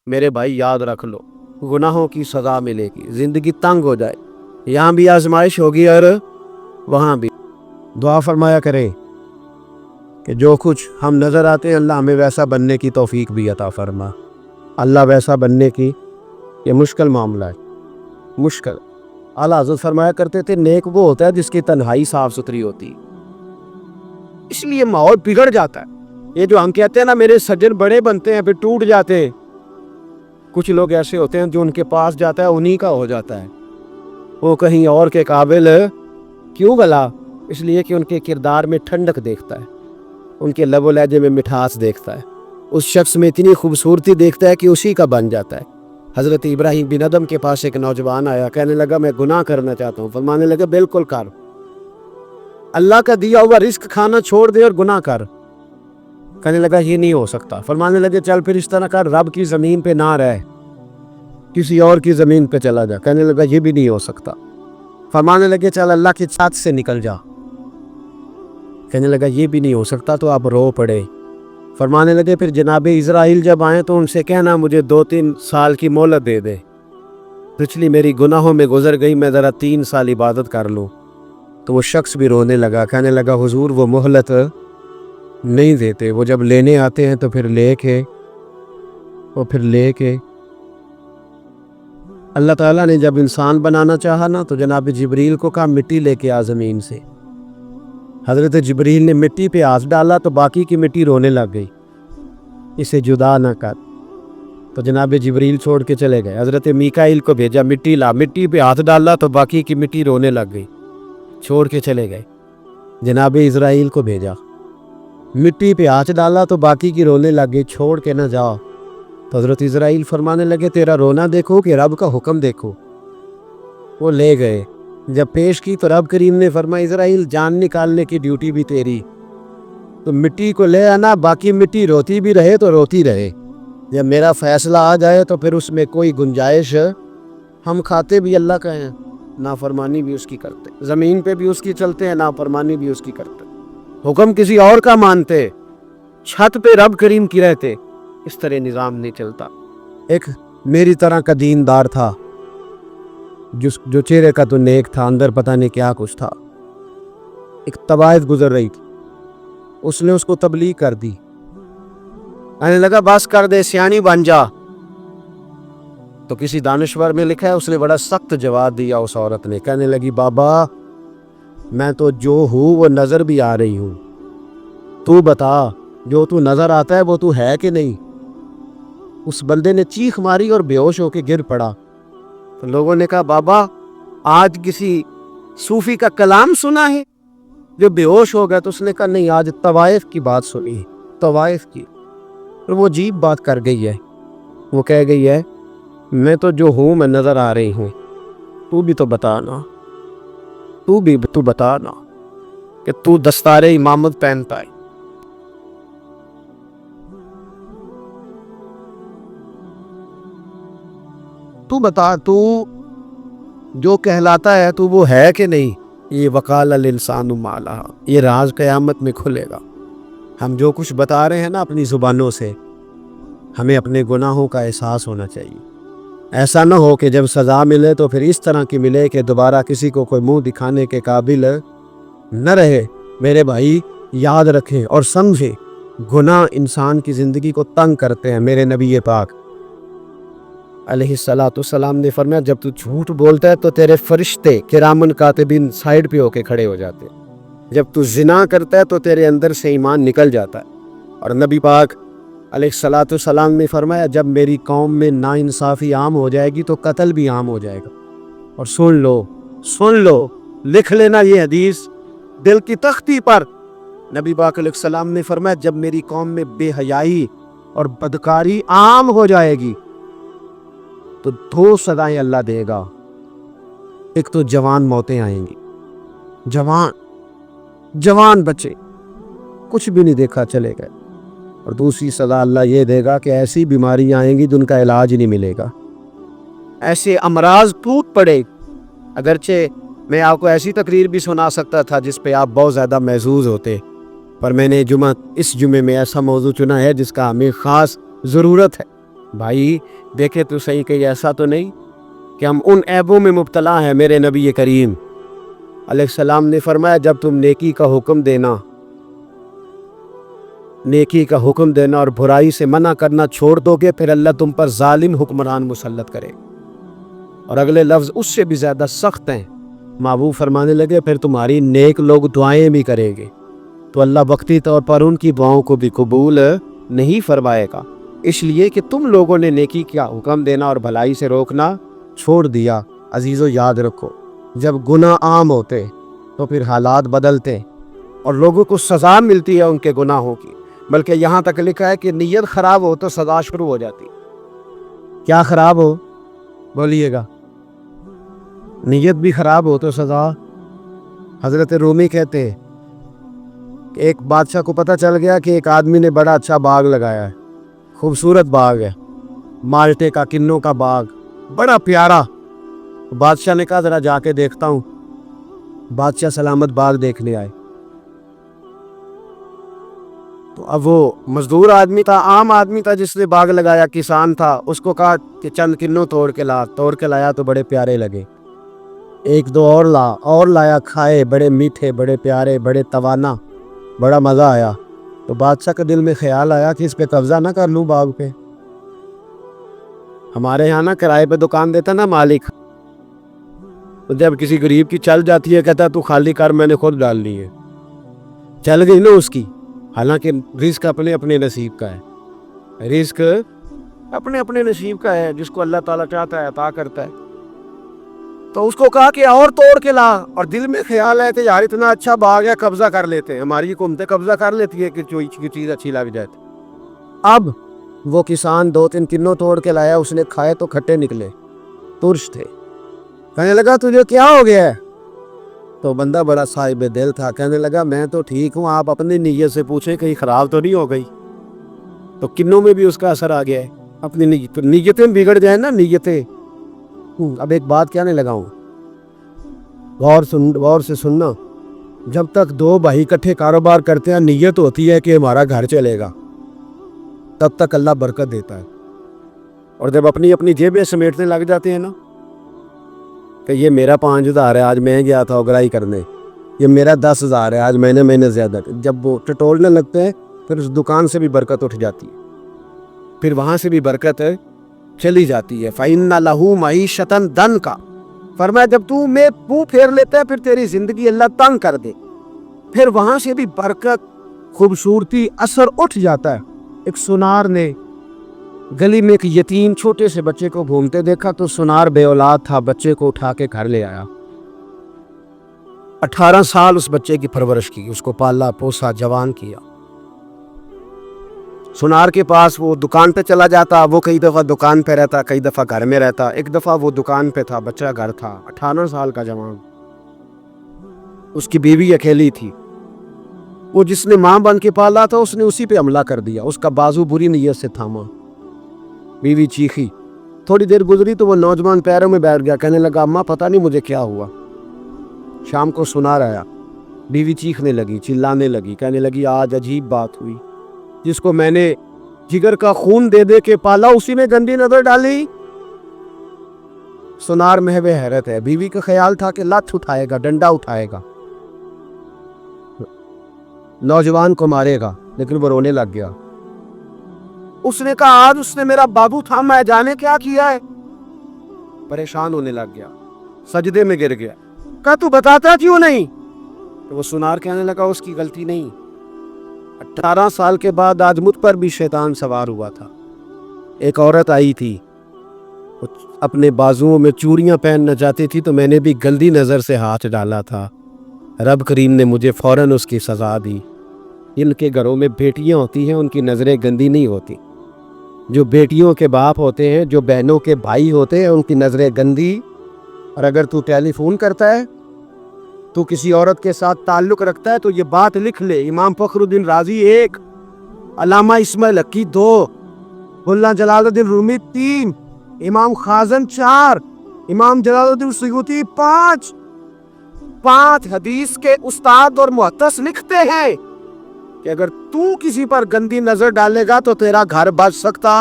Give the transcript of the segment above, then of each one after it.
میرے بھائی یاد رکھ لو، گناہوں کی سزا ملے گی، زندگی تنگ ہو جائے، یہاں بھی آزمائش ہوگی اور وہاں بھی۔ دعا فرمایا کریں کہ جو کچھ ہم نظر آتے ہیں اللہ ہمیں ویسا بننے کی توفیق بھی عطا فرما۔ اللہ ویسا بننے کی یہ مشکل معاملہ ہے، مشکل۔ اعلیٰ حضرت فرمایا کرتے تھے نیک وہ ہوتا ہے جس کی تنہائی صاف ستھری ہوتی، اس لیے ماحول بگڑ جاتا ہے۔ یہ جو ہم کہتے ہیں نا میرے سجن بڑے بنتے ہیں پھر ٹوٹ جاتے ہیں، کچھ لوگ ایسے ہوتے ہیں جو ان کے پاس جاتا ہے انہی کا ہو جاتا ہے، وہ کہیں اور کے قابل کیوں بھلا؟ اس لیے کہ ان کے کردار میں ٹھنڈک دیکھتا ہے، ان کے لب و لہجے میں مٹھاس دیکھتا ہے، اس شخص میں اتنی خوبصورتی دیکھتا ہے کہ اسی کا بن جاتا ہے۔ حضرت ابراہیم بن ادم کے پاس ایک نوجوان آیا، کہنے لگا میں گناہ کرنا چاہتا ہوں، فرمانے لگا بالکل کر، اللہ کا دیا ہوا رزق کھانا چھوڑ دے اور گناہ کر۔ کہنے لگا یہ نہیں ہو سکتا، فرمانے لگے چل پھر اس طرح کر، رب کی زمین پہ نہ رہ، کسی اور کی زمین پہ چلا جا۔ کہنے لگا یہ بھی نہیں ہو سکتا، فرمانے لگے چل اللہ کی چھت سے نکل جا۔ کہنے لگا یہ بھی نہیں ہو سکتا، تو آپ رو پڑے۔ فرمانے لگے پھر جناب اسرائیل جب آئیں تو ان سے کہنا مجھے 2-3 سال کی مہلت دے دے، پچھلی میری گناہوں میں گزر گئی، میں ذرا 3 سال عبادت کر لوں۔ تو وہ شخص بھی رونے لگا، کہنے لگا حضور وہ مہلت نہیں دیتے، وہ جب لینے آتے ہیں تو پھر لے کے اللہ تعالیٰ نے جب انسان بنانا چاہا نا تو جناب جبریل کو کہا مٹی لے کے آ زمین سے۔ حضرت جبریل نے مٹی پہ ہاتھ ڈالا تو باقی کی مٹی رونے لگ گئی، اسے جدا نہ کر۔ تو جناب جبریل چھوڑ کے چلے گئے، حضرت میکائیل کو بھیجا مٹی لا، مٹی پہ ہاتھ ڈالا تو باقی کی مٹی رونے لگ گئی، چھوڑ کے چلے گئے۔ جناب اسرائیل کو بھیجا، مٹی پہ ہاتھ ڈالا تو باقی کی رونے لگ گئی، چھوڑ کے نہ جاؤ۔ تو حضرت اسرائیل فرمانے لگے تیرا رونا دیکھو کہ رب کا حکم دیکھو۔ وہ لے گئے، جب پیش کی تو رب کریم نے فرمایا اسرائیل جان نکالنے کی ڈیوٹی بھی تیری، تو مٹی کو لے آنا، باقی مٹی روتی بھی رہے تو روتی رہے، جب میرا فیصلہ آ جائے تو پھر اس میں کوئی گنجائش، ہم کھاتے بھی اللہ کا ہیں، نافرمانی بھی اس کی کرتے، زمین پہ بھی اس کی چلتے ہیں، نافرمانی بھی اس کی کرتے، حکم کسی اور کا مانتے، چھت پہ رب کریم کی رہتے، اس طرح نظام نہیں چلتا۔ ایک میری طرح کا دیندار تھا جو چہرے کا تو نیک تھا، اندر پتہ نہیں کیا کچھ تھا۔ ایک طوائف گزر رہی تھی، اس نے اس کو تبلیغ کر دی، کہنے لگا بس کر دے سیانی بن جا۔ تو کسی دانشور میں لکھا ہے اس نے بڑا سخت جواب دیا اس عورت نے، کہنے لگی بابا میں تو جو ہوں وہ نظر بھی آ رہی ہوں، تو بتا جو تو نظر آتا ہے وہ تو ہے کہ نہیں؟ اس بندے نے چیخ ماری اور بے ہوش ہو کے گر پڑا۔ تو لوگوں نے کہا بابا آج کسی صوفی کا کلام سنا ہے جو بے ہوش ہو گیا؟ تو اس نے کہا نہیں، آج طوائف کی بات سنی، طوائف کی۔ اور وہ عجیب بات کر گئی ہے، وہ کہہ گئی ہے میں تو جو ہوں میں نظر آ رہی ہوں، تو بھی تو بتانا، تو بتانا کہ تو دستار امامت پہنتا ہے۔ تو بتا تو جو کہلاتا ہے تو وہ ہے کہ نہیں؟ یہ وقال الانسان ما لہا، یہ راز قیامت میں کھلے گا۔ ہم جو کچھ بتا رہے ہیں نا اپنی زبانوں سے، ہمیں اپنے گناہوں کا احساس ہونا چاہیے۔ ایسا نہ ہو کہ جب سزا ملے تو پھر اس طرح کی ملے کہ دوبارہ کسی کو کوئی منہ دکھانے کے قابل نہ رہے۔ میرے بھائی یاد رکھیں اور سمجھیں، گناہ انسان کی زندگی کو تنگ کرتے ہیں۔ میرے نبی پاک علیہ السلام نے فرمایا جب تو جھوٹ بولتا ہے تو تیرے فرشتے کرامن کاتبین سائیڈ پہ ہو کے کھڑے ہو جاتے ہیں، جب تو زنا کرتا ہے تو تیرے اندر سے ایمان نکل جاتا ہے۔ اور نبی پاک علیہ السلام نے فرمایا جب میری قوم میں ناانصافی عام ہو جائے گی تو قتل بھی عام ہو جائے گا۔ اور سن لو لکھ لینا یہ حدیث دل کی تختی پر، نبی پاک علیہ السلام نے فرمایا جب میری قوم میں بے حیائی اور بدکاری عام ہو جائے گی تو 2 سزائیں اللہ دے گا۔ ایک تو جوان موتیں آئیں گی، جوان بچے کچھ بھی نہیں دیکھا چلے گئے، اور دوسری سزا اللہ یہ دے گا کہ ایسی بیماریاں آئیں گی جن کا علاج نہیں ملے گا، ایسے امراض ٹوٹ پڑے۔ اگرچہ میں آپ کو ایسی تقریر بھی سنا سکتا تھا جس پہ آپ بہت زیادہ محظوظ ہوتے، پر میں نے اس جمعے میں ایسا موضوع چنا ہے جس کا ہمیں خاص ضرورت ہے۔ بھائی دیکھے تو صحیح کہ ایسا تو نہیں کہ ہم ان عیبوں میں مبتلا ہیں۔ میرے نبی کریم علیہ السلام نے فرمایا جب تم نیکی کا حکم دینا اور برائی سے منع کرنا چھوڑ دو گے، پھر اللہ تم پر ظالم حکمران مسلط کرے۔ اور اگلے لفظ اس سے بھی زیادہ سخت ہیں۔ محبوب فرمانے لگے پھر تمہاری نیک لوگ دعائیں بھی کریں گے تو اللہ وقتی طور پر ان کی دعاؤں کو بھی قبول نہیں فرمائے گا، اس لیے کہ تم لوگوں نے نیکی کا حکم دینا اور بھلائی سے روکنا چھوڑ دیا۔ عزیزو یاد رکھو، جب گناہ عام ہوتے تو پھر حالات بدلتے اور لوگوں کو سزا ملتی ہے ان کے گناہوں کی، بلکہ یہاں تک لکھا ہے کہ نیت خراب ہو تو سزا شروع ہو جاتی۔ کیا خراب ہو؟ بولیے گا۔ نیت بھی خراب ہو تو سزا۔ حضرت رومی کہتے ہیں کہ ایک بادشاہ کو پتہ چل گیا کہ ایک آدمی نے بڑا اچھا باغ لگایا ہے، خوبصورت باغ ہے، مالٹے کا، کنوں کا باغ، بڑا پیارا۔ بادشاہ نے کہا ذرا جا کے دیکھتا ہوں۔ بادشاہ سلامت باغ دیکھنے آئے تو اب وہ مزدور آدمی تھا، عام آدمی تھا جس نے باغ لگایا، کسان تھا، اس کو کہا کہ چند کنوں توڑ کے لایا تو بڑے پیارے لگے۔ ایک دو اور لایا، کھائے، بڑے میٹھے، بڑے پیارے، بڑے توانا، بڑا مزہ آیا۔ تو بادشاہ کے دل میں خیال آیا کہ اس پہ قبضہ نہ کر لوں باغ پہ۔ ہمارے یہاں نا کرائے پہ دکان دیتا نا مالک، تو جب کسی غریب کی چل جاتی ہے کہتا تو خالی کر، میں نے خود ڈال لی ہے۔ چل گئی نا اس کی، حالانکہ رزق اپنے اپنے نصیب کا ہے، رزق اپنے اپنے نصیب کا ہے، جس کو اللہ تعالیٰ چاہتا ہے عطا کرتا ہے۔ تو اس کو کہا کہ اور توڑ کے لا، اور دل میں خیال ہے کہ یار اتنا اچھا باغ ہے، قبضہ کر لیتے ہیں۔ ہماری حکومتیں قبضہ کر لیتی ہے کہ کوئی چیز اچھی لگ جائے۔ اب وہ کسان دو تین کنوں توڑ کے لایا، اس نے کھائے تو کھٹے نکلے، ترش تھے۔ کہنے لگا تجھے کیا ہو گیا ہے؟ تو بندہ بڑا صاحب دل تھا، کہنے لگا میں تو ٹھیک ہوں، آپ اپنی نیت سے پوچھیں کہیں خراب تو نہیں ہو گئی۔ تو کنوں میں بھی اس کا اثر آ گیا ہے، اپنی نیتیں بگڑ جائیں نا، نیتیں۔ اب ایک بات کہنے لگا ہوں، غور سے سننا۔ جب تک دو بھائی اکٹھے کاروبار کرتے ہیں، نیت ہوتی ہے کہ ہمارا گھر چلے گا، تب تک اللہ برکت دیتا ہے۔ اور جب اپنی اپنی جیبیں سمیٹنے لگ جاتے ہیں نا کہ یہ میرا 5,000 ہے، آج میں گیا تھا اگرائی کرنے، یہ میرا 10,000 ہے، آج میں نے زیادہ، جب وہ ٹٹولنے لگتے ہیں پھر اس دکان سے بھی برکت اٹھ جاتی ہے، پھر وہاں سے بھی برکت چلی جاتی ہے۔ فَإِنَّ لَهُ مَعِيشَةً ضَنْكَ، فرمایا جب تو میں منہ پھیر لیتا ہے پھر تیری زندگی اللہ تنگ کر دے، پھر وہاں سے بھی برکت، خوبصورتی، اثر اٹھ جاتا ہے۔ ایک سونار نے گلی میں ایک یتیم چھوٹے سے بچے کو گھومتے دیکھا تو سونار بے اولاد تھا، بچے کو اٹھا کے گھر لے آیا، 18 سال اس بچے کی پرورش کی، اس کو پالا پوسا، جوان کیا۔ سونار کے پاس وہ دکان پہ چلا جاتا، وہ کئی دفعہ دکان پہ رہتا، کئی دفعہ گھر میں رہتا۔ ایک دفعہ وہ دکان پہ تھا، بچہ گھر تھا، 18 سال کا جوان، اس کی بیوی اکیلی تھی۔ وہ جس نے ماں بن کے پالا تھا اس نے اسی پہ حملہ کر دیا، اس کا بازو بری نیت سے تھاما، بیوی چیخی۔ تھوڑی دیر گزری تو وہ نوجوان پیروں میں بیٹھ گیا، کہنے لگا اماں پتہ نہیں مجھے کیا ہوا۔ شام کو سونار آیا، بیوی چیخنے لگی، چلانے لگی، کہنے لگی آج عجیب بات ہوئی، جس کو میں نے جگر کا خون دے دے کے پالا اسی نے گندی نظر ڈالی۔ سونار محو حیرت ہے، بیوی کا خیال تھا کہ لت اٹھائے گا، ڈنڈا اٹھائے گا، نوجوان کو مارے گا، لیکن وہ رونے لگ گیا۔ اس نے کہا آج اس نے میرا بابو تھا، میں جانے کیا کیا ہے، پریشان ہونے لگ گیا، سجدے میں گر گیا، کہا تو بتاتا کیوں نہیں؟ تو وہ سونار کہنے لگا اس کی غلطی نہیں، 18 سال کے بعد آج مجھ پر بھی شیطان سوار ہوا تھا۔ ایک عورت آئی تھی، اپنے بازوؤں میں چوڑیاں پہننا چاہتی تھی تو میں نے بھی گندی نظر سے ہاتھ ڈالا تھا، رب کریم نے مجھے فوراً اس کی سزا دی۔ ان کے گھروں میں بیٹیاں ہوتی ہیں، ان کی نظریں گندی نہیں ہوتی، جو بیٹیوں کے باپ ہوتے ہیں، جو بہنوں کے بھائی ہوتے ہیں، ان کی نظریں گندی۔ اور اگر تو ٹیلی فون کرتا ہے، تو کسی عورت کے ساتھ تعلق رکھتا ہے تو یہ بات لکھ لے، امام فخر الدین رازی 1، علامہ اسماعیل حقی 2، ملا جلال الدین رومی 3، امام خازن 4، امام جلال الدین سیوطی 5 حدیث کے استاد اور محدث لکھتے ہیں کہ اگر تو کسی پر گندی نظر ڈالے گا تو تیرا گھر بچ سکتا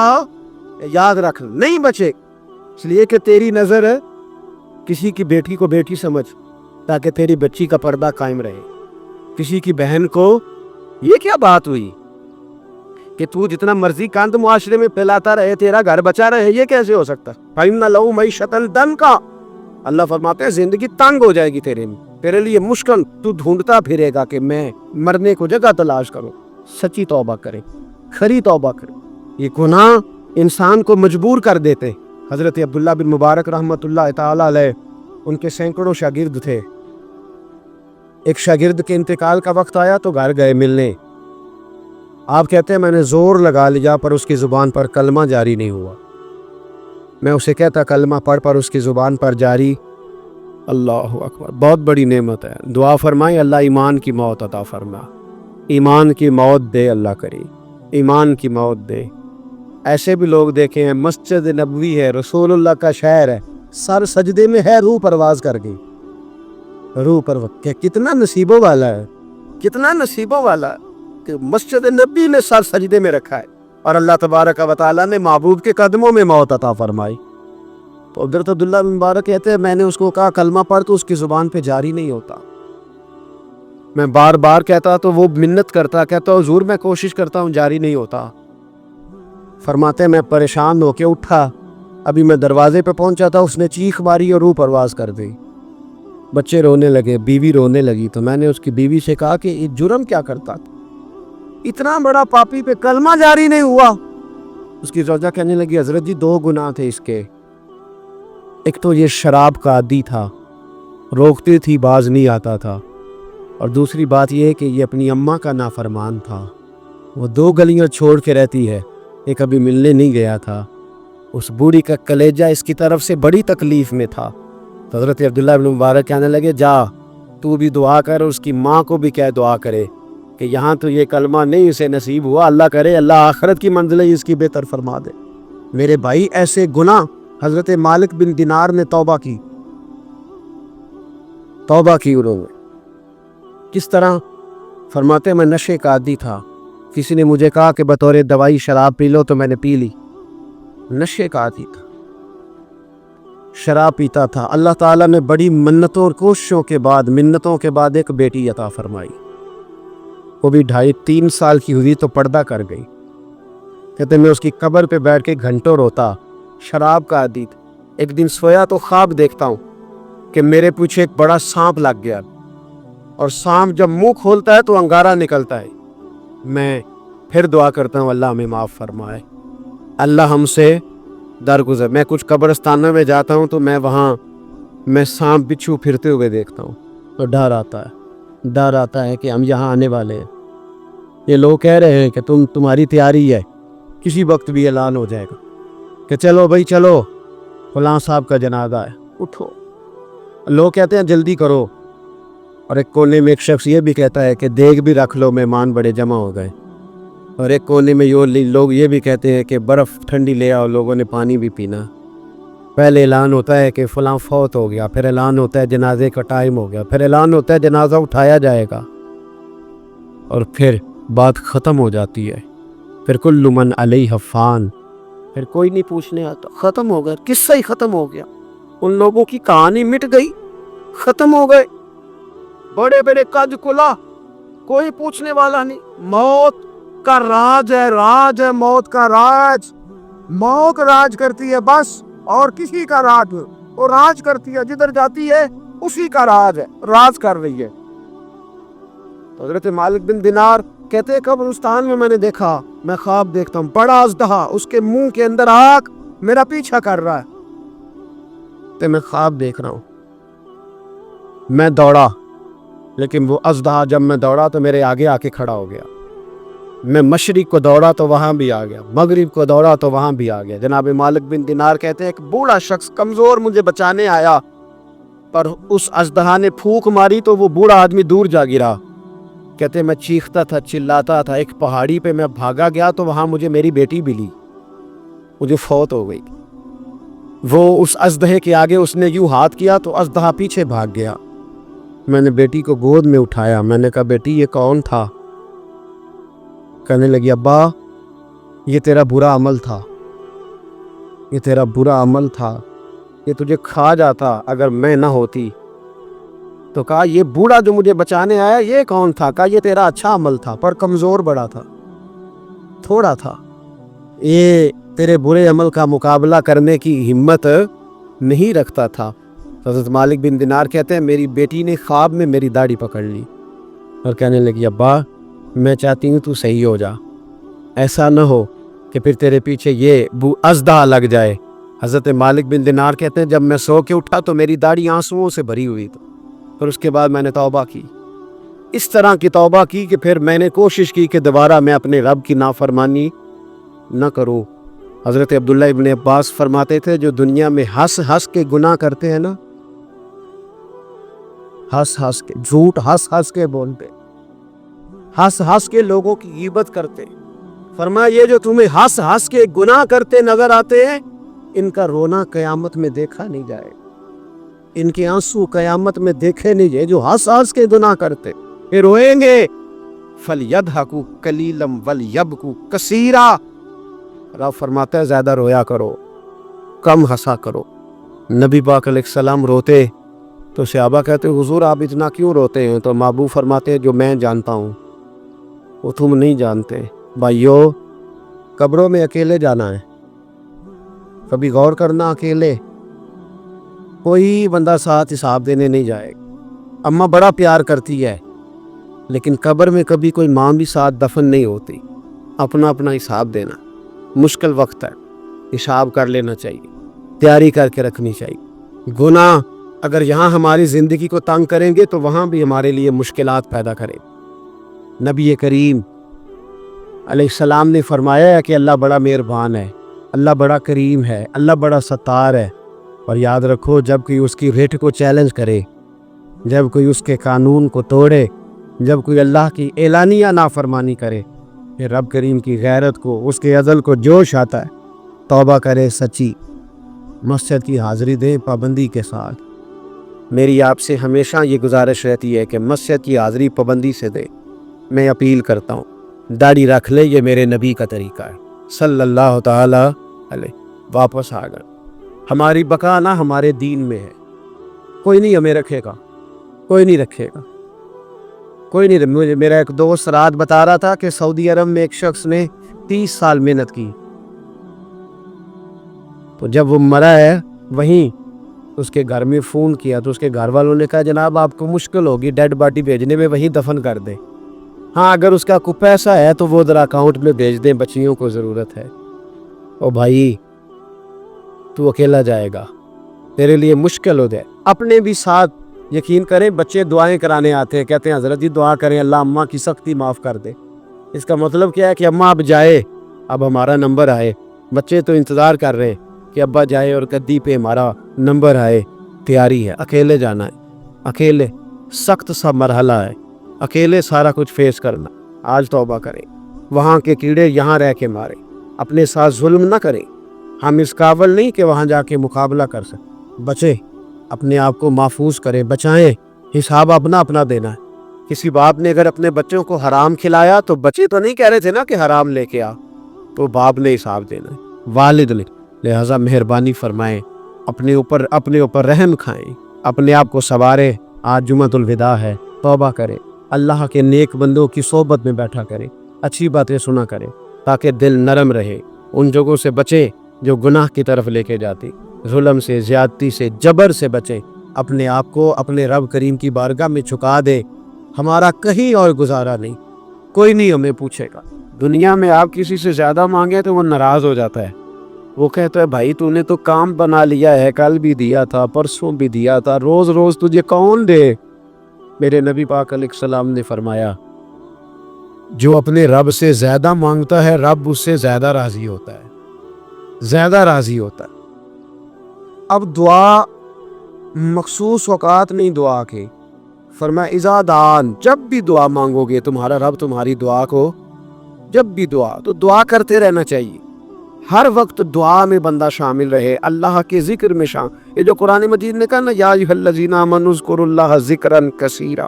یاد رکھ نہیں بچے، اس لیے کہ تیری نظر ہے کسی کی بیٹی کو بیٹی سمجھ تاکہ تیری بچی کا پردہ قائم رہے، کسی کی بہن کو یہ کیا بات ہوئی کہ تو جتنا مرضی کاند معاشرے میں پھیلاتا رہے تیرا گھر بچا رہے، یہ کیسے ہو سکتا؟ فَإِنَّ لَهُ مَعِيشَةً ضَنْكًا، اللہ فرماتے ہیں زندگی تنگ ہو جائے گی تیرے لیے مشکل، تو ڈھونڈتا پھرے گا کہ میں مرنے کو جگہ تلاش کروں۔ سچی توبہ کرے، کھری توبہ کرے۔ یہ گناہ انسان کو مجبور کر دیتے۔ حضرت عبداللہ بن مبارک رحمۃ اللہ تعالی علیہ، ان کے سینکڑوں شاگرد تھے، ایک شاگرد کے انتقال کا وقت آیا تو گھر گئے ملنے، آپ کہتے ہیں میں نے زور لگا لیا پر اس کی زبان پر کلمہ جاری نہیں ہوا، میں اسے کہتا کلمہ پڑھ پر اس کی زبان پر جاری، اللہ اکبر، بہت بڑی نعمت ہے، دعا فرمائیں اللہ ایمان کی موت عطا فرما، ایمان کی موت دے اللہ کرے، ایمان کی موت دے۔ ایسے بھی لوگ دیکھے ہیں، مسجد نبوی ہے، رسول اللہ کا شہر ہے، سر سجدے میں ہے، روح پرواز کر گئی، روح پرواز، کتنا نصیبوں والا ہے، کتنا نصیبوں والا ہے کہ مسجد نبی نے سر سجدے میں رکھا ہے اور اللہ تبارک و تعالیٰ نے محبوب کے قدموں میں موت عطا فرمائی۔ تو حضرت عبداللہ بن مبارک کہتے ہیں میں نے اس کو کہا کلمہ پڑھ تو اس کی زبان پہ جاری نہیں ہوتا، میں بار بار کہتا تو وہ منت کرتا، کہتا حضور میں کوشش کرتا ہوں جاری نہیں ہوتا۔ فرماتے ہیں میں پریشان ہو کے اٹھا، ابھی میں دروازے پہ پہنچا تھا، اس نے چیخ ماری اور روح پرواز کر دی، بچے رونے لگے، بیوی رونے لگی، تو میں نے اس کی بیوی سے کہا کہ یہ جرم کیا کرتا تھا، اتنا بڑا پاپی پہ کلمہ جاری نہیں ہوا۔ اس کی زوجہ کہنے لگی حضرت جی دو گناہ تھے اس کے، ایک تو یہ شراب کا عادی تھا، روکتی تھی باز نہیں آتا تھا، اور دوسری بات یہ کہ یہ اپنی اماں کا نافرمان تھا، وہ 2 گلیاں چھوڑ کے رہتی ہے، یہ کبھی ملنے نہیں گیا تھا، اس بوڑھی کا کلیجہ اس کی طرف سے بڑی تکلیف میں تھا۔ تو حضرت عبداللہ بن مبارک کہنے لگے جا تو بھی دعا کر، اس کی ماں کو بھی کہہ دعا کرے کہ یہاں تو یہ کلمہ نہیں اسے نصیب ہوا، اللہ کرے اللہ آخرت کی منزلیں اس کی بہتر فرما دے۔ میرے بھائی ایسے گناہ حضرت مالک بن دینار نے توبہ کی انہوں نے، کس طرح؟ فرماتے میں نشے کا عادی تھا، کسی نے مجھے کہا کہ بطور دوائی شراب پی لو تو میں نے پی لی، نشے کا عادی تھا، شراب پیتا تھا۔ اللہ تعالیٰ نے بڑی منتوں اور کوششوں کے بعد ایک بیٹی عطا فرمائی، وہ بھی 2.5-3 سال کی ہوئی تو پردہ کر گئی۔ کہتے میں اس کی قبر پہ بیٹھ کے گھنٹوں روتا، شراب کا عادی تھا۔ ایک دن سویا تو خواب دیکھتا ہوں کہ میرے پیچھے ایک بڑا سانپ لگ گیا، اور سانپ جب منہ کھولتا ہے تو انگارہ نکلتا ہے، میں پھر دعا کرتا ہوں اللہ ہمیں معاف فرمائے، اللہ ہم سے درگزر۔ میں کچھ قبرستانوں میں جاتا ہوں تو میں سانپ بچھو پھرتے ہوئے دیکھتا ہوں تو ڈر آتا ہے کہ ہم یہاں آنے والے ہیں، یہ لوگ کہہ رہے ہیں کہ تمہاری تیاری ہے، کسی وقت بھی اعلان ہو جائے گا کہ چلو بھائی چلو فلاں صاحب کا جنازہ ہے، اٹھو، لوگ کہتے ہیں جلدی کرو، اور ایک کونے میں ایک شخص یہ بھی کہتا ہے کہ دیگ بھی رکھ لو مہمان بڑے جمع ہو گئے، اور ایک کونے میں لوگ یہ بھی کہتے ہیں کہ برف ٹھنڈی لے آؤ، لوگوں نے پانی بھی پینا۔ پہلے اعلان ہوتا ہے کہ فلاں فوت ہو گیا، پھر اعلان ہوتا ہے جنازے کا ٹائم ہو گیا، پھر اعلان ہوتا ہے جنازہ اٹھایا جائے گا، اور پھر بات ختم ہو جاتی ہے، پھر کل من علیہ فان، پھر کوئی نہیں پوچھنے آتا، ختم ہو گیا، قصہ ہی ختم ہو گیا، ان لوگوں کی کہانی مٹ گئی، ختم ہو گئے، بڑے بڑے قد کلا، کوئی پوچھنے والا نہیں۔ موت کا راج ہے موت کا راج، موت راج کرتی ہے بس، اور کسی کا راج وہ راج کرتی ہے، جدھر جاتی ہے اسی کا راج ہے، راج کر رہی ہے۔ تو حضرت مالک بن دینار کہتے ہیں قبرستان میں نے دیکھا، میں خواب دیکھتا ہوں بڑا اژدہا، اس کے منہ کے اندر آگ میرا پیچھا کر رہا ہے، تو میں خواب دیکھ رہا ہوں، میں دوڑا، لیکن وہ اژدہا جب میں دوڑا تو میرے آگے آ کے کھڑا ہو گیا، میں مشرق کو دوڑا تو وہاں بھی آ گیا، مغرب کو دوڑا تو وہاں بھی آ گیا۔ جناب مالک بن دینار کہتے ہیں ایک بوڑھا شخص کمزور مجھے بچانے آیا، پر اس اژدہا نے پھونک ماری تو وہ بوڑھا آدمی دور جا گرا۔ کہتے میں چیختا تھا، چلاتا تھا، ایک پہاڑی پہ میں بھاگا گیا تو وہاں مجھے میری بیٹی ملی، مجھے فوت ہو گئی۔ وہ اس اژدہے کے آگے اس نے یوں ہاتھ کیا تو اژدہا پیچھے بھاگ گیا۔ میں نے بیٹی کو گود میں اٹھایا، میں نے کہا بیٹی یہ کون تھا؟ کہنے لگی ابا یہ تیرا برا عمل تھا، یہ تیرا برا عمل تھا، یہ تجھے کھا جاتا اگر میں نہ ہوتی۔ تو کہا یہ بوڑھا جو مجھے بچانے آیا یہ کون تھا؟ کہا یہ تیرا اچھا عمل تھا پر کمزور بڑا تھا، تھوڑا تھا، یہ تیرے برے عمل کا مقابلہ کرنے کی ہمت نہیں رکھتا تھا۔ حضرت مالک بن دینار کہتے ہیں میری بیٹی نے خواب میں میری داڑھی پکڑ لی اور کہنے لگی ابا میں چاہتی ہوں تو صحیح ہو جا، ایسا نہ ہو کہ پھر تیرے پیچھے یہ ازدہ لگ جائے۔ حضرت مالک بن دینار کہتے ہیں جب میں سو کے اٹھا تو میری داڑھی آنسوؤں سے بھری ہوئی تھی، پھر اس کے بعد میں نے توبہ کی، اس طرح کی توبہ کی کہ پھر میں نے کوشش کی کہ دوبارہ میں اپنے رب کی نافرمانی نہ کروں۔ حضرت عبداللہ ابن عباس فرماتے تھے جو دنیا میں ہنس ہنس کے گناہ کرتے ہیں نا، ہنس ہنس کے جھوٹ ہنس ہنس کے بولتے، ہنس ہنس کے لوگوں کی غیبت کرتے، فرمایا یہ جو تمہیں ہنس ہنس کے گناہ کرتے نظر آتے ہیں ان کا رونا قیامت میں دیکھا نہیں جائے، ان کے آنسو قیامت میں دیکھے نہیں جائے۔ جو ہنس ہنس کے گناہ کرتے یہ روئیں گے، فَلْيَضْحَكُوا قَلِيلًا وَلْيَبْكُوا كَثِيرًا، رب فرماتا ہے زیادہ رویا کرو کم ہنسا کرو۔ نبی پاک علیہ السلام روتے تو صحابہ کہتے حضور آپ اتنا کیوں روتے ہیں؟ تو محبوب فرماتے ہیں جو میں جانتا ہوں وہ تم نہیں جانتے۔ بھائیو قبروں میں اکیلے جانا ہے، کبھی غور کرنا، اکیلے کوئی بندہ ساتھ حساب دینے نہیں جائے گا۔ اماں بڑا پیار کرتی ہے لیکن قبر میں کبھی کوئی ماں بھی ساتھ دفن نہیں ہوتی، اپنا اپنا حساب دینا مشکل وقت ہے، حساب کر لینا چاہیے، تیاری کر کے رکھنی چاہیے۔ گناہ اگر یہاں ہماری زندگی کو تنگ کریں گے تو وہاں بھی ہمارے لیے مشکلات پیدا کریں۔ نبی کریم علیہ السلام نے فرمایا ہے کہ اللہ بڑا مہربان ہے، اللہ بڑا کریم ہے، اللہ بڑا ستار ہے، اور یاد رکھو جب کوئی اس کی ریٹ کو چیلنج کرے، جب کوئی اس کے قانون کو توڑے، جب کوئی اللہ کی اعلانیہ نافرمانی کرے، پھر رب کریم کی غیرت کو، اس کے عدل کو جوش آتا ہے، توبہ کرے سچی، مسجد کی حاضری دیں پابندی کے ساتھ۔ میری آپ سے ہمیشہ یہ گزارش رہتی ہے کہ مسجد کی حاضری پابندی سے دیں۔ میں اپیل کرتا ہوں داڑھی رکھ لے، یہ میرے نبی کا طریقہ ہے صلی اللہ تعالی علیہ۔ واپس آ گئے، ہماری بقا نہ ہمارے دین میں ہے، کوئی نہیں ہمیں رکھے گا، کوئی نہیں رکھے گا، کوئی نہیں۔ مجھے میرا ایک دوست رات بتا رہا تھا کہ سعودی عرب میں ایک شخص نے 30 سال محنت کی، تو جب وہ مرا ہے وہیں اس کے گھر میں فون کیا تو اس کے گھر والوں نے کہا جناب آپ کو مشکل ہوگی ڈیڈ باڈی بھیجنے میں، وہیں دفن کر دیں، ہاں اگر اس کا کوئی پیسہ ہے تو وہ ذرا اکاؤنٹ میں بھیج دیں، بچیوں کو ضرورت ہے۔ او بھائی تو اکیلا جائے گا، تیرے لیے مشکل ہو جائے۔ اپنے بھی ساتھ یقین کریں، بچے دعائیں کرانے آتے ہیں، کہتے ہیں حضرت جی دعا کریں اللہ اماں کی سختی معاف کر دے۔ اس کا مطلب کیا ہے کہ اماں اب جائے، اب ہمارا نمبر آئے۔ بچے تو انتظار کر رہے ہیں کہ ابا جائے اور گدی پہ ہمارا نمبر آئے۔ تیاری ہے، اکیلے جانا ہے، اکیلے سخت سا مرحلہ ہے، اکیلے سارا کچھ فیس کرنا۔ آج توبہ کریں، وہاں کے کیڑے یہاں رہ کے مارے، اپنے ساتھ ظلم نہ کریں۔ ہم اس قابل نہیں کہ وہاں جا کے مقابلہ کر سکیں، بچے اپنے آپ کو محفوظ کریں، بچائیں، حساب اپنا اپنا دینا ہے۔ کسی باپ نے اگر اپنے بچوں کو حرام کھلایا تو بچے تو نہیں کہہ رہے تھے نا کہ حرام لے کے آ، تو باپ نے حساب دینا ہے، والد نے۔ لہٰذا مہربانی فرمائیں، اپنے اوپر رحم کھائیں، اپنے آپ کو سنواریں۔ آج جمعۃ الوداع ہے، توبہ کریں، اللہ کے نیک بندوں کی صحبت میں بیٹھا کریں، اچھی باتیں سنا کریں تاکہ دل نرم رہے۔ ان جگہوں سے بچیں جو گناہ کی طرف لے کے جاتی، ظلم سے، زیادتی سے، جبر سے بچیں۔ اپنے آپ کو اپنے رب کریم کی بارگاہ میں جھکا دے۔ ہمارا کہیں اور گزارا نہیں، کوئی نہیں ہمیں پوچھے گا۔ دنیا میں آپ کسی سے زیادہ مانگیں تو وہ ناراض ہو جاتا ہے، وہ کہتا ہے بھائی تو نے تو کام بنا لیا ہے، کل بھی دیا تھا، پرسوں بھی دیا تھا، روز روز تجھے کون دے؟ میرے نبی پاک علیہ السلام نے فرمایا جو اپنے رب سے زیادہ مانگتا ہے رب اس سے زیادہ راضی ہوتا ہے، زیادہ راضی ہوتا ہے۔ اب دعا مخصوص اوقات نہیں دعا کے، فرمایا اذا دعان، جب بھی دعا مانگو گے تمہارا رب تمہاری دعا کو، جب بھی دعا کرتے رہنا چاہیے۔ ہر وقت دعا میں بندہ شامل رہے، اللہ کے ذکر میں شامل۔ یہ جو قرآن مجید نے کہا نا یا ایھا الذین آمنوا اذکروا اللہ ذکرا کثیرا،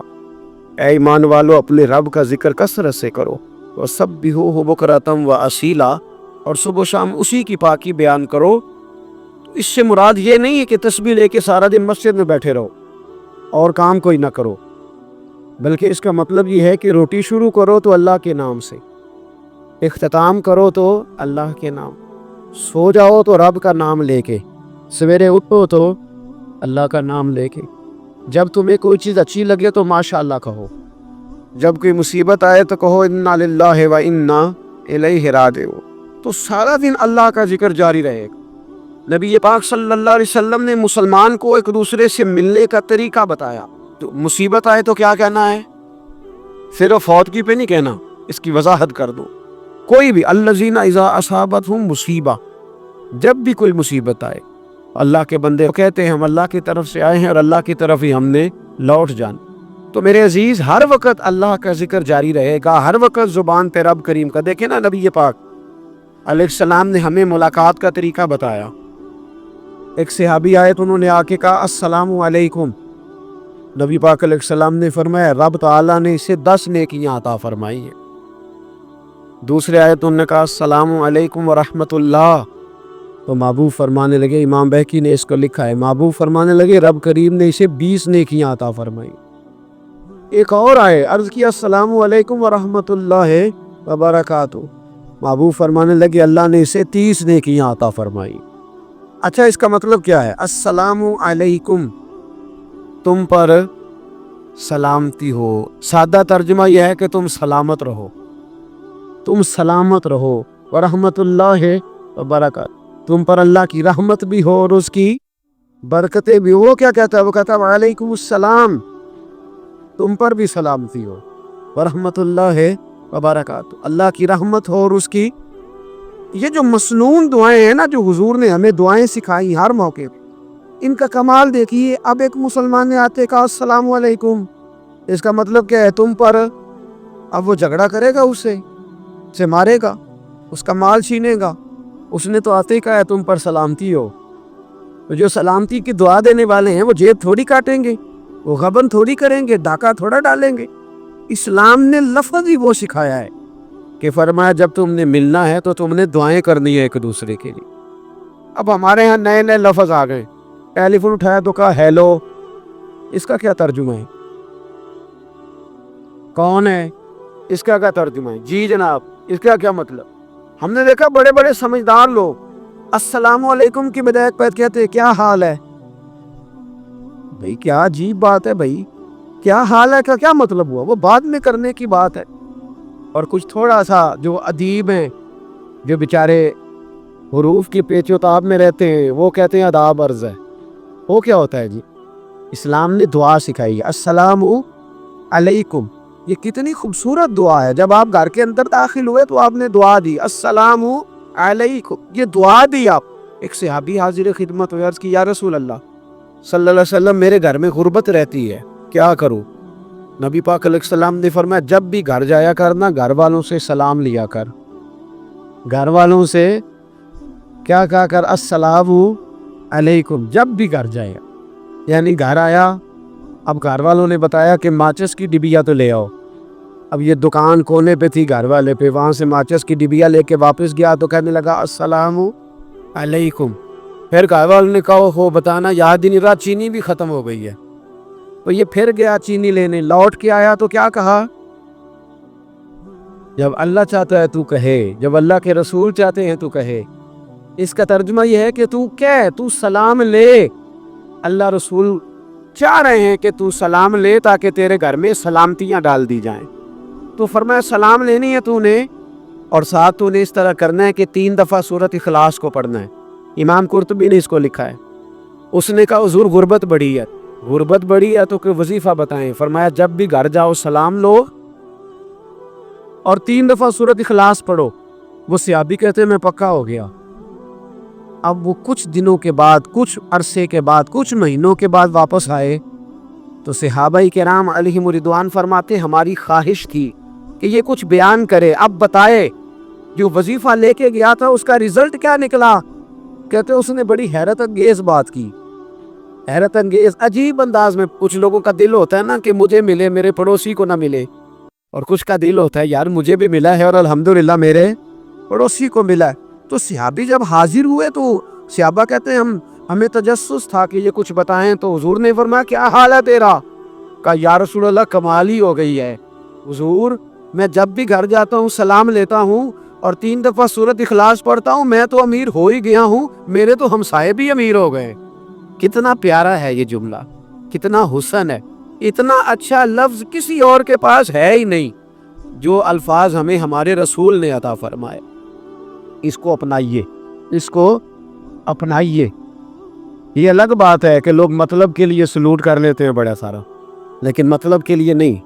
اے ایمان والو اپنے رب کا ذکر کثرت سے کرو، وسبحوہ بکرۃ و اصیلا، اور صبح و شام اسی کی پاکی بیان کرو اس سے مراد یہ نہیں ہے کہ تسبیح لے کے سارا دن مسجد میں بیٹھے رہو اور کام کوئی نہ کرو، بلکہ اس کا مطلب یہ ہے کہ روٹی شروع کرو تو اللہ کے نام سے، اختتام کرو تو اللہ کے نام، سو جاؤ تو رب کا نام لے کے، سویرے اٹھو تو اللہ کا نام لے کے، جب تمہیں کوئی چیز اچھی لگے تو ماشاء اللہ کہو، جب کوئی مصیبت آئے تو کہو انا للہ و انا الیہ راجعون، تو سارا دن اللہ کا ذکر جاری رہے گا۔ نبی پاک صلی اللہ علیہ وسلم نے مسلمان کو ایک دوسرے سے ملنے کا طریقہ بتایا۔ تو مصیبت آئے تو کیا کہنا ہے؟ صرف فوتگی پہ نہیں کہنا، اس کی وضاحت کر دو۔ کوئی بھی الذین اذا اصابتہم مصیبہ، جب بھی کوئی مصیبت آئے، اللہ کے بندے کہتے ہیں ہم اللہ کی طرف سے آئے ہیں اور اللہ کی طرف ہی ہم نے لوٹ جانا۔ تو میرے عزیز، ہر وقت اللہ کا ذکر جاری رہے گا، ہر وقت زبان پہ رب کریم کا۔ دیکھیں نا، نبی پاک علیہ السلام نے ہمیں ملاقات کا طریقہ بتایا۔ ایک صحابی آئے تو انہوں نے آ کے کہا السلام علیکم، نبی پاک علیہ السلام نے فرمایا رب تعالیٰ نے اسے 10 نیکیاں عطا فرمائی ہیں۔ دوسرے آئے تو انہوں نے کہا السلام علیکم ورحمۃ اللہ، تو محبوب فرمانے لگے، امام بہقی نے اس کو لکھا ہے، محبوب فرمانے لگے رب کریم نے اسے 20 نیکیاں عطا فرمائی۔ ایک اور آئے، عرض کیا السلام علیکم ورحمۃ اللہ وبرکاتہ، محبوب فرمانے لگے اللہ نے اسے 30 نیکیاں عطا فرمائی۔ اچھا، اس کا مطلب کیا ہے؟ السلام علیکم، تم پر سلامتی ہو۔ سادہ ترجمہ یہ ہے کہ تم سلامت رہو، تم سلامت رہو۔ ورحمۃ اللہ وبرکاتہ، تم پر اللہ کی رحمت بھی ہو اور اس کی برکتیں بھی ہو۔ وہ کیا کہتا ہے؟ وہ کہتا ہے وعلیکم السلام، تم پر بھی سلامتی ہو، ورحمۃ اللہ وبرکاتہ، اللہ کی رحمت ہو اور اس کی۔ یہ جو مسنون دعائیں ہیں نا، جو حضور نے ہمیں دعائیں سکھائی ہر موقع پہ، ان کا کمال دیکھیے۔ اب ایک مسلمان نے آتے کہا السلام علیکم، اس کا مطلب کیا ہے؟ تم پر۔ اب وہ جھگڑا کرے گا، اسے مارے گا، اس کا مال چھینے گا؟ اس نے تو آتے کہا ہے تم پر سلامتی ہو۔ تو جو سلامتی کی دعا دینے والے ہیں وہ جیب تھوڑی کاٹیں گے، وہ غبن تھوڑی کریں گے، ڈاکہ تھوڑا ڈالیں گے۔ اسلام نے لفظ ہی وہ سکھایا ہے کہ فرمایا جب تم نے ملنا ہے تو تم نے دعائیں کرنی ہے ایک دوسرے کے لیے۔ اب ہمارے ہاں نئے نئے لفظ آ گئے، ٹیلی فون اٹھایا تو کہا ہیلو، اس کا کیا ترجمہ ہے؟ کون ہے؟ اس کا کیا ترجمہ ہے؟ جی جناب، اس کا کیا مطلب؟ ہم نے دیکھا بڑے بڑے سمجھدار لوگ السلام علیکم کی بجائے کہتے ہیں کیا حال ہے؟ بھئی کیا عجیب بات ہے، بھئی کیا حال ہے کا کیا مطلب ہوا؟ وہ بعد میں کرنے کی بات ہے۔ اور کچھ تھوڑا سا جو ادیب ہیں، جو بیچارے حروف کی پیچ و تاب میں رہتے ہیں، وہ کہتے ہیں آداب عرض ہے۔ وہ کیا ہوتا ہے جی؟ اسلام نے دعا سکھائی ہے، السلام علیکم۔ یہ کتنی خوبصورت دعا ہے۔ جب آپ گھر کے اندر داخل ہوئے تو آپ نے دعا دی السلام علیکم، یہ دعا دی آپ۔ ایک صحابی حاضر خدمت ہوئے، عرض کی یا رسول اللہ صلی اللہ علیہ وسلم میرے گھر میں غربت رہتی ہے، کیا کروں؟ نبی پاک علیہ السلام نے فرمایا جب بھی گھر جایا کرنا، گھر والوں سے سلام لیا کر، گھر والوں سے کیا کہا کر؟ السلام علیکم، جب بھی گھر جائے۔ یعنی گھر آیا، اب گھر والوں نے بتایا کہ ماچس کی ڈبیا تو لے آؤ۔ اب یہ دکان کونے پہ تھی گھر والے پہ، وہاں سے ماچس کی ڈبیا لے کے واپس گیا تو کہنے لگا السلام علیکم۔ پھر گھر والوں نے کہا ہو بتانا یاد ہی نہیں رہا، چینی بھی ختم ہو گئی ہے۔ تو یہ پھر گیا چینی لینے، لوٹ کے آیا تو کیا کہا؟ جب اللہ چاہتا ہے تو کہے، جب اللہ کے رسول چاہتے ہیں تو کہے۔ اس کا ترجمہ یہ ہے کہ تو سلام لے۔ اللہ رسول چاہ رہے ہیں کہ تو سلام لے تاکہ تیرے گھر میں سلامتیاں ڈال دی جائیں۔ تو فرمایا سلام لینی ہے تو نے، اور ساتھ تو نے اس طرح کرنا ہے کہ 3 دفعہ سورۃ اخلاص کو پڑھنا ہے۔ امام قرطبی نے اس کو لکھا ہے۔ اس نے کہا حضور غربت بڑی ہے، غربت بڑی ہے تو کوئی وظیفہ بتائیں۔ فرمایا جب بھی گھر جاؤ سلام لو اور 3 دفعہ سورۃ اخلاص پڑھو۔ وہ صحابی کہتے ہیں میں پکا ہو گیا۔ اب وہ کچھ دنوں کے بعد، کچھ عرصے کے بعد، کچھ مہینوں کے بعد واپس آئے تو صحابہ کرام علیہم رضوان فرماتے ہماری خواہش تھی کہ یہ کچھ بیان کرے، اب بتائے جو وظیفہ لے کے گیا تھا اس کا رزلٹ کیا نکلا؟ کہتے اس نے بڑی حیرت انگیز بات کی، حیرت انگیز عجیب انداز میں۔ کچھ لوگوں کا دل ہوتا ہے نا کہ مجھے ملے، میرے پڑوسی کو نہ ملے، اور کچھ کا دل ہوتا ہے یار مجھے بھی ملا ہے اور الحمدللہ میرے پڑوسی کو ملا ہے۔ تو صحابی جب حاضر ہوئے تو صحابہ کہتے ہیں ہمیں تجسس تھا کہ یہ کچھ بتائیں، تو حضور نے فرمایا کیا حال ہے تیرا؟ کہا یا رسول اللہ کمال ہی ہو گئی ہے حضور، میں جب بھی گھر جاتا ہوں سلام لیتا ہوں اور 3 دفعہ سورۃ اخلاص پڑھتا ہوں، میں تو امیر ہو ہی گیا ہوں، میرے تو ہمسائے بھی امیر ہو گئے۔ کتنا پیارا ہے یہ جملہ، کتنا حسن ہے، اتنا اچھا لفظ کسی اور کے پاس ہے ہی نہیں جو الفاظ ہمیں ہمارے رسول نے عطا فرمائے۔ اس کو اپنائیے، اس کو اپنائیے۔ یہ الگ بات ہے کہ لوگ مطلب کے لیے سلوٹ کر لیتے ہیں بڑا سارا، لیکن مطلب کے لیے نہیں۔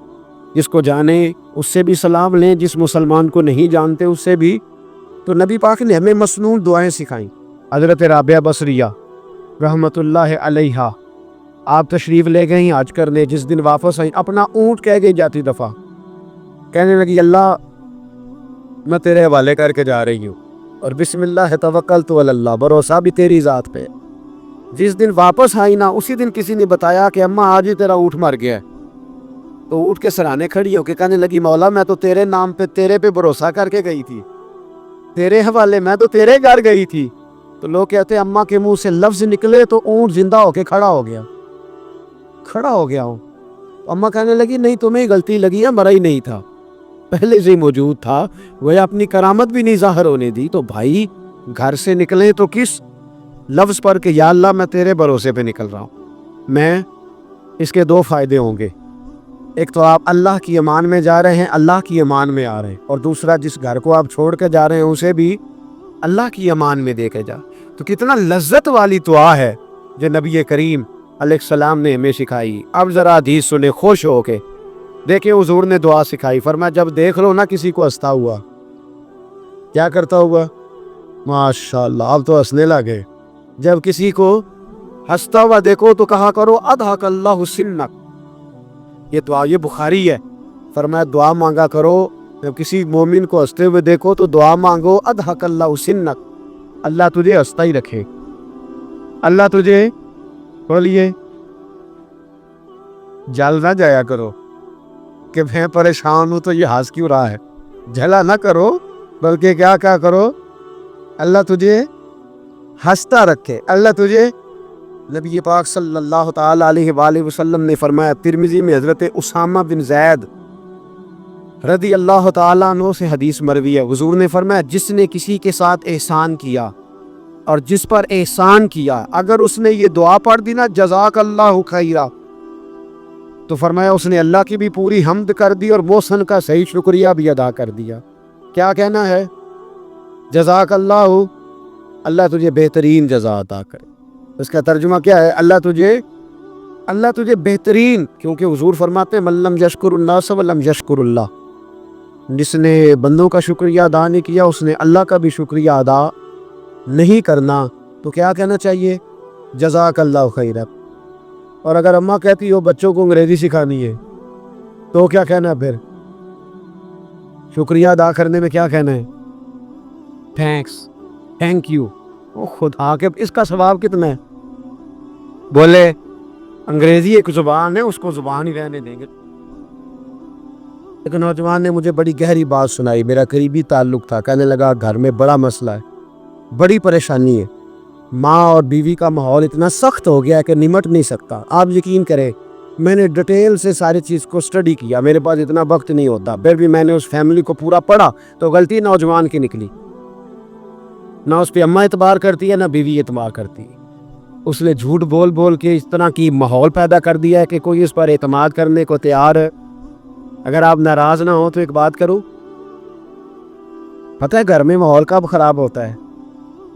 جس کو جانے اس سے بھی سلام لیں، جس مسلمان کو نہیں جانتے اس سے بھی۔ تو نبی پاک نے ہمیں مسنون دعائیں سکھائیں۔ حضرت رابعہ بصریہ رحمت اللہ علیہا آپ تشریف لے گئیں حج کرنے، جس دن واپس آئیں اپنا اونٹ کہہ گئی جاتی دفعہ، کہنے لگی اللہ میں تیرے حوالے کر کے جا رہی ہوں، اور بسم اللہ توکلت علی اللہ، بھروسہ بھی تیری ذات پہ۔ جس دن واپس آئی نا اسی دن کسی نے بتایا کہ اماں آج ہی تیرا اونٹ مر گیا ہے، تو اونٹ کے سرانے کھڑی ہو کے کہنے لگی مولا میں تو تیرے نام پہ تیرے پہ بھروسہ کر کے گئی تھی، تیرے حوالے میں تو تیرے گھر گئی تھی۔ تو لوگ کہتے ہیں اماں کے منہ سے لفظ نکلے تو اونٹ زندہ ہو کے کھڑا ہو گیا ہوں۔ تو اماں کہنے لگی نہیں تمہیں غلطی لگی ہے، مرا ہی نہیں تھا، پہلے سے ہی موجود تھا، وہ اپنی کرامت بھی نہیں ظاہر ہونے دی۔ تو بھائی گھر سے نکلیں تو کس لفظ پر کہ یا اللہ میں تیرے بھروسے پہ نکل رہا ہوں میں، اس کے 2 فائدے ہوں گے۔ ایک تو آپ اللہ کی امان میں جا رہے ہیں، اللہ کی امان میں آ رہے ہیں، اور دوسرا جس گھر کو آپ چھوڑ کے جا رہے ہیں اسے بھی اللہ کی امان میں دے کے جا۔ تو کتنا لذت والی دعا ہے جو نبی کریم علیہ السلام نے ہمیں سکھائی۔ اب ذرا حدیث سنے خوش ہو کے، دیکھیں حضور نے دعا سکھائی، فرمایا جب دیکھ لو نا کسی کو ہنستا ہوا، کیا کرتا ہوا؟ ماشاءاللہ آپ تو ہنسنے لگے۔ جب کسی کو ہنستا ہوا دیکھو تو کہا کرو اضحک اللہ سنک، یہ دعا یہ بخاری ہے، فرمایا دعا مانگا کرو جب کسی مومن کو ہنستے ہوئے دیکھو تو دعا مانگو اضحک اللہ سنک، اللہ تجھے ہنستا ہی رکھے، اللہ تجھے بولیے جل نہ جایا کرو کہ میں پریشان ہوں تو یہ ہنس کیوں رہا ہے، جھلا نہ کرو، بلکہ کیا کرو اللہ تجھے ہنستا رکھے، اللہ تجھے۔ نبی پاک صلی اللہ تعالی علیہ وآلہ وسلم نے فرمایا، ترمذی میں حضرت اسامہ بن زید رضی اللہ تعالیٰ عنہ سے حدیث مروی ہے، حضور نے فرمایا جس نے کسی کے ساتھ احسان کیا اور جس پر احسان کیا، اگر اس نے یہ دعا پڑھ دی نا جزاک اللہ خیرہ، تو فرمایا اس نے اللہ کی بھی پوری حمد کر دی اور محسن کا صحیح شکریہ بھی ادا کر دیا۔ کیا کہنا ہے؟ جزاک اللہ، اللہ تجھے بہترین جزا عطا کرے۔ اس کا ترجمہ کیا ہے؟ اللہ تجھے بہترین، کیونکہ حضور فرماتے ہیں من لم یشکر الناس ولم یشکر اللہ، جس نے بندوں کا شکریہ ادا نہیں کیا اس نے اللہ کا بھی شکریہ ادا نہیں کرنا۔ تو کیا کہنا چاہیے؟ جزاک اللہ خیرہ۔ اور اگر اماں کہتی ہو بچوں کو انگریزی سکھانی ہے تو کیا کہنا ہے پھر؟ شکریہ ادا کرنے میں کیا کہنا ہے؟ Thanks, thank you. او خدا کے اس کا ثواب کتنا ہے؟ بولے انگریزی ایک زبان ہے، اس کو زبان ہی رہنے دیں گے۔ ایک نوجوان نے مجھے بڑی گہری بات سنائی، میرا قریبی تعلق تھا، کہنے لگا گھر میں بڑا مسئلہ ہے، بڑی پریشانی ہے، ماں اور بیوی کا ماحول اتنا سخت ہو گیا ہے کہ نمٹ نہیں سکتا۔ آپ یقین کریں میں نے ڈیٹیل سے ساری چیز کو اسٹڈی کیا، میرے پاس اتنا وقت نہیں ہوتا، پھر بھی میں نے اس فیملی کو پورا پڑھا تو غلطی نوجوان کی نکلی، نہ اس پہ اماں اعتبار کرتی ہے نہ بیوی اعتبار کرتی ہے۔ اس نے جھوٹ بول بول کے اس طرح کی ماحول پیدا کر دیا ہے کہ کوئی اس پر اعتماد کرنے کو تیار ہے۔ اگر آپ ناراض نہ ہو تو ایک بات کروں، پتہ ہے گھر میں ماحول کب خراب ہوتا ہے؟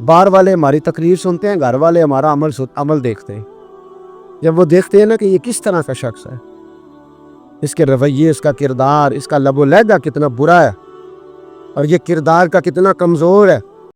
باہر والے ہماری تقریر سنتے ہیں، گھر والے ہمارا عمل دیکھتے ہیں۔ جب وہ دیکھتے ہیں نا کہ یہ کس طرح کا شخص ہے، اس کے رویے، اس کا کردار، اس کا لب و لہجہ کتنا برا ہے اور یہ کردار کا کتنا کمزور ہے،